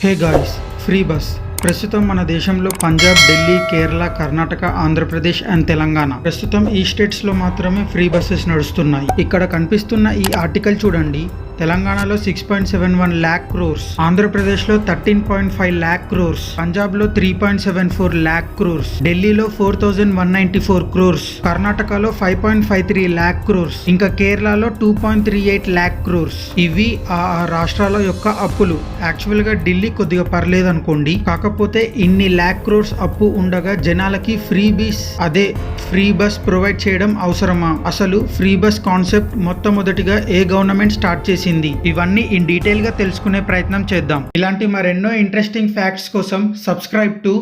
Hey guys, free bus ప్రస్తుతం మన దేశంలో పంజాబ్, ఢిల్లీ, కేరళ, కర్ణాటక, ఆంధ్రప్రదేశ్ అండ్ తెలంగాణ ప్రస్తుతం ఈ స్టేట్స్ లో మాత్రమే ఫ్రీ బస్సెస్ నడుస్తున్నాయి. ఇక్కడ కనిపిస్తున్న ఈ ఆర్టికల్ చూడండి. తెలంగాణలో 6.71 lakh crores, ఆంధ్రప్రదేశ్లో 13.5 lakh crores, పంజాబ్లో 3.74 lakh crores, ఢిల్లీలో 4,194 crores, కర్ణాటకలో 5.53 lakh crores, ఇంకా కేరళలో 2.38 lakh crores. ఇవి ఆ రాష్ట్రాల యొక్క అప్పులు. యాక్చువల్ గా ఢిల్లీ కొద్దిగా పర్లేదు అనుకోండి, కాకపోతే ఇన్ని lakh crores అప్పు ఉండగా జనాలకి ఫ్రీ బస్ ప్రొవైడ్ చేయడం అవసరమా? అసలు ఫ్రీ బస్ కాన్సెప్ట్ మొట్టమొదటిగా ఏ గవర్నమెంట్ స్టార్ట్ చేసింది? ఇవన్నీ ఇన్ డీటెయిల్ గా తెలుసుకునే ప్రయత్నం చేద్దాం. ఇలాంటి మరెన్నో ఇంట్రెస్టింగ్ ఫ్యాక్ట్స్ కోసం సబ్స్క్రైబ్ టు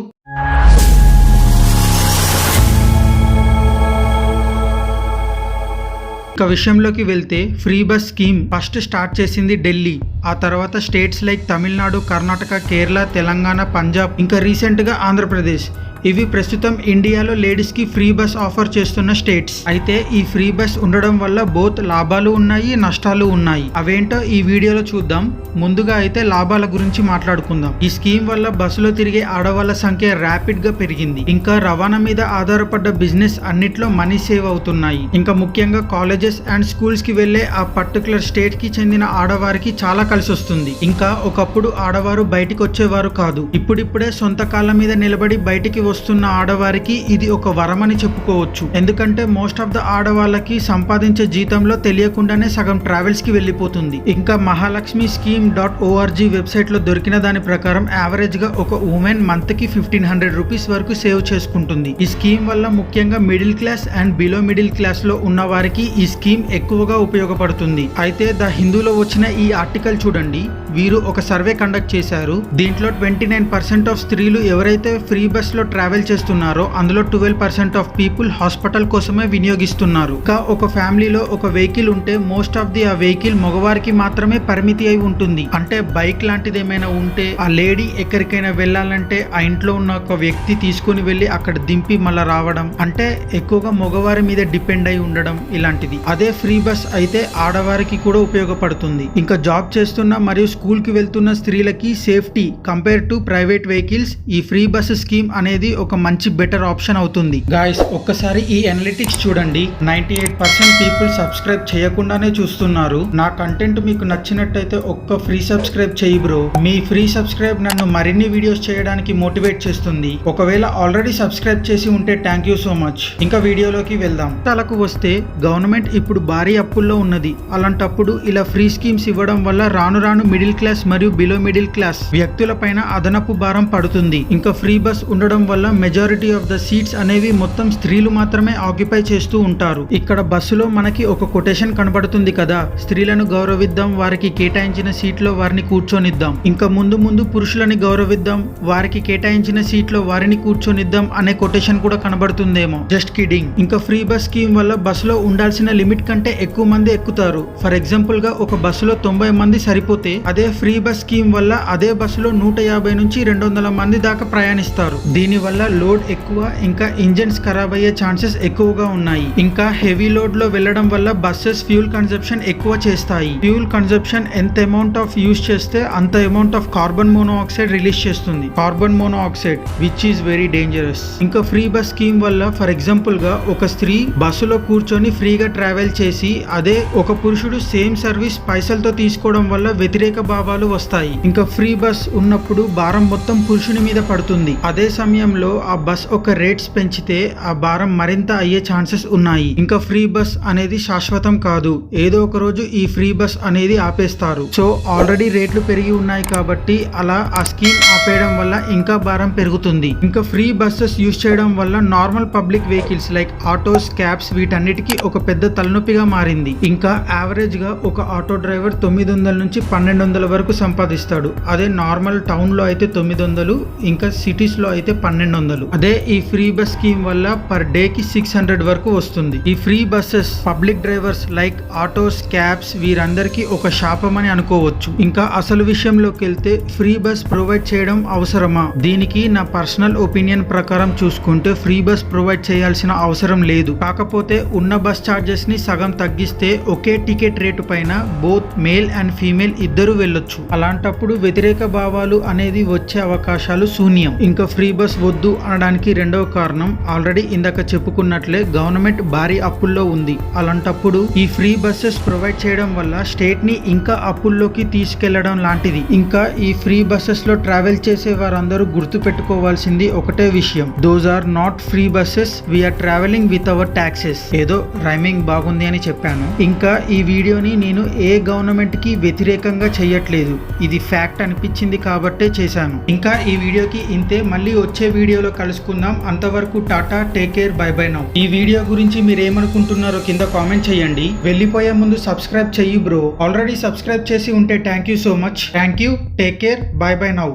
ఇక విషయంలోకి వెళ్తే, free bus scheme first start చేసింది ఢిల్లీ. ఆ తర్వాత స్టేట్స్ లైక్ తమిళనాడు, కర్ణాటక, కేరళ, తెలంగాణ, పంజాబ్, ఇంకా రీసెంట్ గా ఆంధ్రప్రదేశ్. ఇవి ప్రస్తుతం ఇండియాలో లేడీస్ కి ఫ్రీ బస్ ఆఫర్ చేస్తున్న స్టేట్స్. అయితే ఈ ఫ్రీ బస్ ఉండడం వల్ల బోత్ లాభాలు ఉన్నాయి, నష్టాలు ఉన్నాయి. అవేంటో ఈ వీడియోలో చూద్దాం. ముందుగా అయితే లాభాల గురించి మాట్లాడుకుందాం. ఈ స్కీమ్ వల్ల బస్సులో తిరిగే ఆడవాళ్ల సంఖ్య ర్యాపిడ్ గా పెరిగింది. ఇంకా రవాణా మీద ఆధారపడ్డ బిజినెస్ అన్నిట్లో మనీ సేవ్ అవుతున్నాయి. ఇంకా ముఖ్యంగా కాలేజెస్ అండ్ స్కూల్స్ కి వెళ్లే ఆ పర్టికులర్ స్టేట్ కి చెందిన ఆడవారికి చాలా కలిసి వస్తుంది. ఇంకా ఒకప్పుడు ఆడవారు బయటికి వచ్చేవారు కాదు. ఇప్పుడిప్పుడే సొంత కాళ్ళ మీద నిలబడి బయటికి వస్తున్న ఆడవారికి ఇది ఒక వరమని చెప్పుకోవచ్చు. ఎందుకంటే మోస్ట్ ఆఫ్ ద ఆడవాళ్ళకి సంపాదించే జీతంలో తెలియకుండానే సగం ట్రావెల్స్ కి వెళ్ళిపోతుంది. ఇంకా మహాలక్ష్మి స్కీమ్ .org వెబ్సైట్ లో దొరికిన దాని ప్రకారం యావరేజ్ గా ఒక ఉమెన్ మంత్ కి 1,500 రూపీస్ వరకు సేవ్ చేసుకుంటుంది. ఈ స్కీమ్ వల్ల ముఖ్యంగా middle class and below middle class లో ఉన్న వారికి ఈ స్కీమ్ ఎక్కువగా ఉపయోగపడుతుంది. అయితే ద హిందూలో వచ్చిన ఈ ఆర్టికల్ చూడండి. వీరు ఒక సర్వే కండక్ట్ చేశారు. దీంట్లో 29% ఆఫ్ స్త్రీలు ఎవరైతే ఫ్రీ బస్ లో ట్రావెల్ చేస్తున్నారో అందులో 12% ఆఫ్ పీపుల్ హాస్పిటల్ కోసమే వినియోగిస్తున్నారు. ఇంకా ఒక ఫ్యామిలీలో ఒక వెహికల్ ఉంటే మోస్ట్ ఆఫ్ ది ఆ వెహికల్ మగవారికి మాత్రమే పరిమితి అయి ఉంటుంది. అంటే బైక్ లాంటిది ఏమైనా ఉంటే ఆ లేడీ ఎక్కడికైనా వెళ్ళాలంటే ఆ ఇంట్లో ఉన్న ఒక వ్యక్తి తీసుకుని వెళ్ళి అక్కడ దింపి మళ్ళా రావడం, అంటే ఎక్కువగా మగవారి మీద డిపెండ్ అయి ఉండడం ఇలాంటిది. అదే ఫ్రీ బస్ అయితే ఆడవారికి కూడా ఉపయోగపడుతుంది. ఇంకా జాబ్ చేస్తున్న మరియు స్కూల్ కి వెళ్తున్న స్త్రీలకి safety compare to private vehicles ఈ ఫ్రీ బస్ స్కీమ్ అనేది ఒక మంచి బెటర్ ఆప్షన్ అవుతుంది. గాయ్స్, ఒక్కసారి ఈ అనలిటిక్స్ చూడండి. 98% పీపుల్ సబ్స్క్రైబ్ చేయకుండానే చూస్తున్నారు. నా కంటెంట్ మీకు నచ్చినట్టయితే ఒక్క ఫ్రీ సబ్స్క్రైబ్ చేయి బ్రో. మీ ఫ్రీ సబ్స్క్రైబ్ నన్ను మరిన్ని వీడియోస్ చేయడానికి మోటివేట్ చేస్తుంది. ఒకవేళ ఆల్రెడీ సబ్స్క్రైబ్ చేసి ఉంటే థ్యాంక్ యూ సో మచ్. ఇంకా వీడియోలోకి వెళ్దాం. తలకు వస్తే గవర్నమెంట్ ఇప్పుడు భారీ అప్పుల్లో ఉన్నది. అలాంటప్పుడు ఇలా ఫ్రీ స్కీమ్స్ ఇవ్వడం వల్ల రాను రాను మిడిల్ క్లాస్ మరియు బిలో మిడిల్ క్లాస్ వ్యక్తుల పైన అదనపు భారం పడుతుంది. ఇంకా ఫ్రీ బస్ ఉండడం వల్ల మెజారిటీ ఆఫ్ ద సీట్స్ అనేవి మొత్తం స్త్రీలు మాత్రమే ఆక్యుపై చేస్తూ ఉంటారు. ఇక్కడ బస్సులో మనకి ఒక కొటేషన్ కనబడుతుంది కదా, స్త్రీలను గౌరవిద్దాం, వారికి కేటాయించిన సీట్లో వారిని కూర్చొనిద్దాం. ఇంకా ముందు ముందు పురుషులని గౌరవిద్దాం, వారికి కేటాయించిన సీట్లో వారిని కూర్చొనిద్దాం అనే కొటేషన్ కూడా కనబడుతుందేమో. Just kidding. ఇంకా ఫ్రీ బస్ స్కీమ్ వల్ల బస్సులో ఉండాల్సిన లిమిట్ కంటే ఎక్కువ మంది ఎక్కుతారు. ఫర్ ఎగ్జాంపుల్ గా ఒక బస్సులో 90 మంది సరిపోతే అదే ఫ్రీ బస్ స్కీమ్ వల్ల అదే బస్సులో 150 నుంచి 200 మంది దాకా ప్రయాణిస్తారు. దీని వల్ల లోడ్ ఎక్కువ, ఇంకా ఇంజన్స్ ఖరాబ్ అయ్యే ఛాన్సెస్ ఎక్కువగా ఉన్నాయి. ఇంకా హెవీ లోడ్ లో వెళ్లడం వల్ల బస్సెస్ ఫ్యూల్ కన్సంప్షన్ ఎక్కువ చేస్తాయి. ఫ్యూల్ కన్సంప్షన్ ఎంత అమౌంట్ ఆఫ్ యూజ్ చేస్తే అంత amount of carbon monoxide release చేస్తుంది. Carbon monoxide which is very dangerous. ఇంకా ఫ్రీ బస్ స్కీమ్ వల్ల ఫర్ ఎగ్జాంపుల్ గా ఒక స్త్రీ బస్సులో కూర్చొని ఫ్రీగా ట్రావెల్ చేసి అదే ఒక పురుషుడు సేమ్ సర్వీస్ పైసలతో తీసుకోవడం వల్ల వ్యతిరేక భావాలు వస్తాయి. ఇంకా ఫ్రీ బస్ ఉన్నప్పుడు భారం మొత్తం పురుషుని మీద పడుతుంది. అదే సమయంలో ఆ బస్ ఒక రేట్స్ పెంచితే ఆ భారం మరింత అయ్యే ఛాన్సెస్ ఉన్నాయి. ఇంకా ఫ్రీ బస్ అనేది శాశ్వతం కాదు. ఏదో ఒక రోజు ఈ ఫ్రీ బస్ అనేది ఆపేస్తారు. సో ఆల్రెడీ రేట్లు పెరిగి ఉన్నాయి కాబట్టి అలా ఆ స్కీమ్ ఆపేయడం వల్ల ఇంకా భారం పెరుగుతుంది. ఇంకా ఫ్రీ బస్సెస్ యూజ్ చేయడం వల్ల normal public vehicles like autos, cabs వీటన్నిటికీ ఒక పెద్ద తలనొప్పిగా మారింది. ఇంకా యావరేజ్ గా ఒక ఆటో డ్రైవర్ 900 నుంచి 1200 వరకు సంపాదిస్తాడు. అదే నార్మల్ టౌన్ లో అయితే 900, ఇంకా సిటీస్ లో అయితే 1200. అదే ఈ ఫ్రీ బస్ స్కీమ్ వల్ల పర్ డే కి 600 వరకు వస్తుంది. ఈ free buses public drivers like autos, cabs వీరందరికీ ఒక శాపం అని అనుకోవచ్చు. ఇంకా అసలు విషయంలోకి వెళ్తే ఫ్రీ బస్ ప్రొవైడ్ చేయడం అవసరమా? దీనికి నా పర్సనల్ ఒపీనియన్ ప్రకారం చూసుకుంటే ఫ్రీ బస్ ప్రొవైడ్ చేయాల్సిన అవసరం లేదు. కాకపోతే ఉన్న బస్ చార్జెస్ ని సగం తగ్గిస్తే ఒకే టికెట్ రేటు పైన బోత్ మేల్ అండ్ ఫీమేల్ ఇద్దరు వెళ్ళొచ్చు. అలాంటప్పుడు వ్యతిరేక భావాలు అనేది వచ్చే అవకాశాలు శూన్యం. ఇంకా ఫ్రీ బస్ వద్దు అనడానికి రెండవ కారణం ఆల్రెడీ ఇందాక చెప్పుకున్నట్లే గవర్నమెంట్ భారీ అప్పుల్లో ఉంది. అలాంటప్పుడు ఈ ఫ్రీ బస్సెస్ ప్రొవైడ్ చేయడం వల్ల స్టేట్ ని ఇంకా అప్పుల్లోకి తీసుకెళ్లడం లాంటిది. ఇంకా ఈ ఫ్రీ బస్సెస్ లో ట్రావెల్ చేసే వారందరూ గుర్తు పెట్టుకోవాల్సింది ఒకటే విషయం, those are not free buses, we're traveling with our taxes. ఏదో రైమింగ్ బాగుంది అని చెప్పాను. ఇంకా ఈ వీడియోని నేను ఏ గవర్నమెంట్ కి వ్యతిరేకంగా చెయ్యట్లేదు, ఇది ఫ్యాక్ట్ అనిపించింది కాబట్టే చేశాను. ఇంకా ఈ వీడియోకి ఇంతే. మళ్ళీ వచ్చే వీడియోలో కలుసుకుందాం. అంతవరకు Tata, take care, by by now. ఈ వీడియో గురించి మీరు ఏమనుకుంటున్నారో కింద కామెంట్ చేయండి. వెళ్ళిపోయే ముందు సబ్స్క్రైబ్ చెయ్యి బ్రో. ఆల్రెడీ సబ్స్క్రైబ్ చేసి ఉంటే thank you so much. Thank you, take care, by by now.